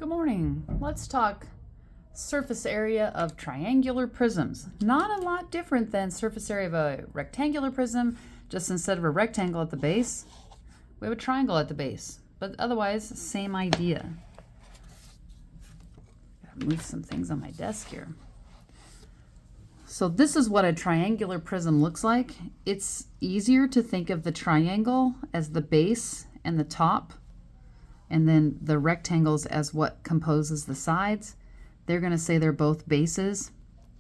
Good morning. Let's talk surface area of triangular prisms. Not a lot different than surface area of a rectangular prism, just instead of a rectangle at the base, we have a triangle at the base, but otherwise, same idea. Gotta move some things on my desk here. So this is what a triangular prism looks like. It's easier to think of the triangle as the base and the top, and then the rectangles as what composes the sides. They're going to say they're both bases,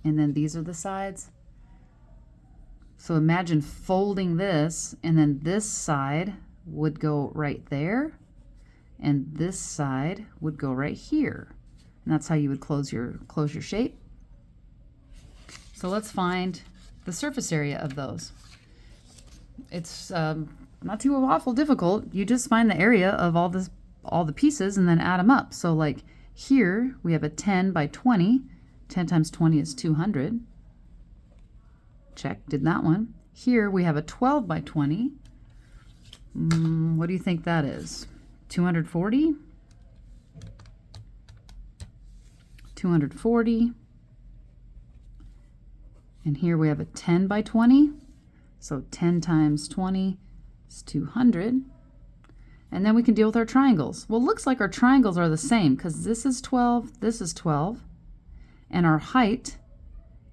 and then these are the sides. So imagine folding this, and then this side would go right there, and this side would go right here. And that's how you would close your shape. So let's find the surface area of those. It's not too awful difficult. You just find the area of all the pieces and then add them up. So like here we have a 10 by 20. 10 times 20 is 200. Check, did that one. Here we have a 12 by 20. What do you think that is? 240? 240. And here we have a 10 by 20. So 10 times 20 is 200. And then we can deal with our triangles. Well, it looks like our triangles are the same because this is 12, this is 12. And our height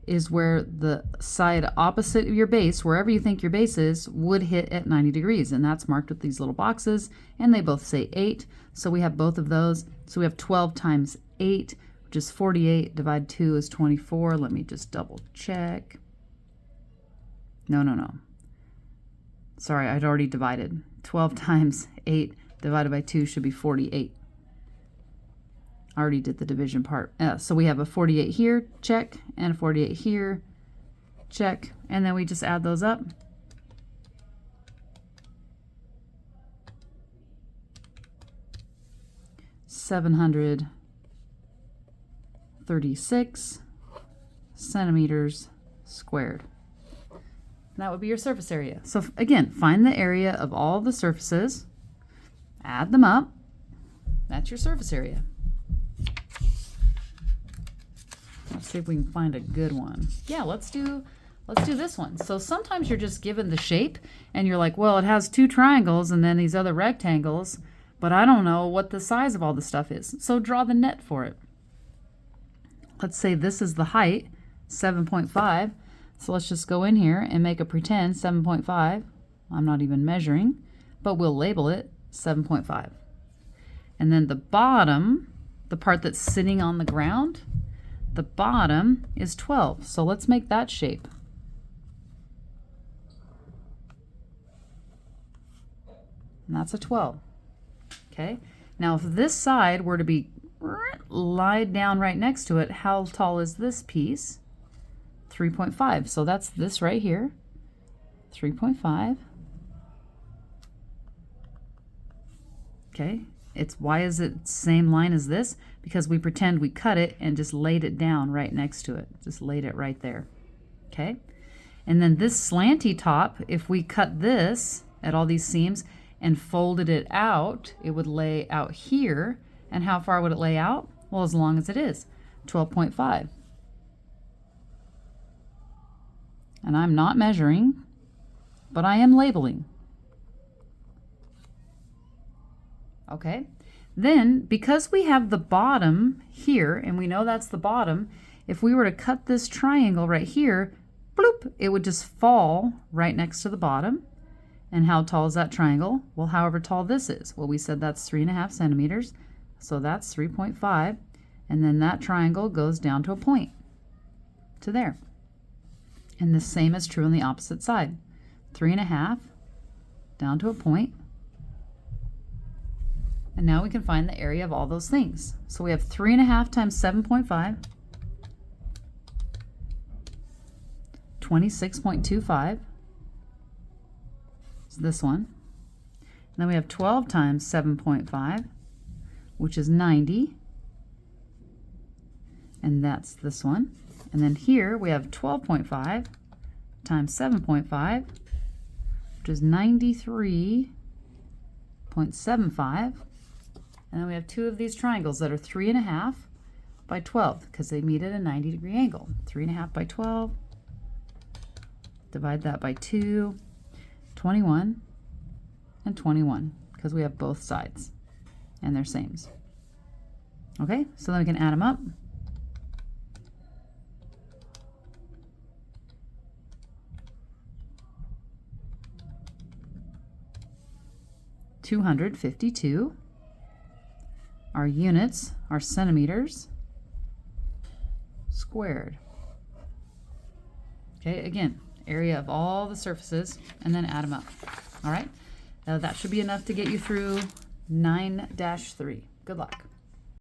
is where the side opposite of your base, wherever you think your base is, would hit at 90 degrees. And that's marked with these little boxes. And they both say 8. So we have both of those. So we have 12 times 8, which is 48. Divide 2 is 24. Let me just double check. No. Sorry, I'd already divided. 12 times 8 divided by 2 should be 48. I already did the division part. So we have a 48 here, check, and a 48 here, check, and then we just add those up. $736 centimeters squared. And that would be your surface area. So again, find the area of all the surfaces, add them up. That's your surface area. Let's see if we can find a good one. Yeah, let's do this one. So sometimes you're just given the shape and you're like, well, it has two triangles and then these other rectangles, but I don't know what the size of all the stuff is. So draw the net for it. Let's say this is the height, 7.5. So let's just go in here and make a pretend 7.5. I'm not even measuring, but we'll label it 7.5. And then the bottom, the part that's sitting on the ground, the bottom is 12. So let's make that shape. And that's a 12. Okay. Now if this side were to be lied down right next to it, how tall is this piece? 3.5. So that's this right here. 3.5. Okay. Why is it same line as this? Because we pretend we cut it and just laid it down right next to it. Just laid it right there. Okay. And then this slanty top, if we cut this at all these seams and folded it out, it would lay out here. And how far would it lay out? Well, as long as it is, 12.5. And I'm not measuring, but I am labeling. Okay, then because we have the bottom here, and we know that's the bottom, if we were to cut this triangle right here, bloop, it would just fall right next to the bottom. And how tall is that triangle? Well, however tall this is. Well, we said that's 3.5 centimeters, so that's 3.5. And then that triangle goes down to a point, to there. And the same is true on the opposite side. 3.5 down to a point. And now we can find the area of all those things. So we have 3.5 times 7.5, 26.25. It's this one. And then we have 12 times 7.5, which is 90. And that's this one. And then here we have 12.5 times 7.5, which is 93.75. And then we have two of these triangles that are 3.5 by 12 because they meet at a 90-degree angle. 3.5 by 12. Divide that by 2. 21 and 21 because we have both sides and they're sames. Okay, so then we can add them up. $252. Our units are centimeters squared. Okay, again, area of all the surfaces, and then add them up. All right, that should be enough to get you through 9-3. Good luck.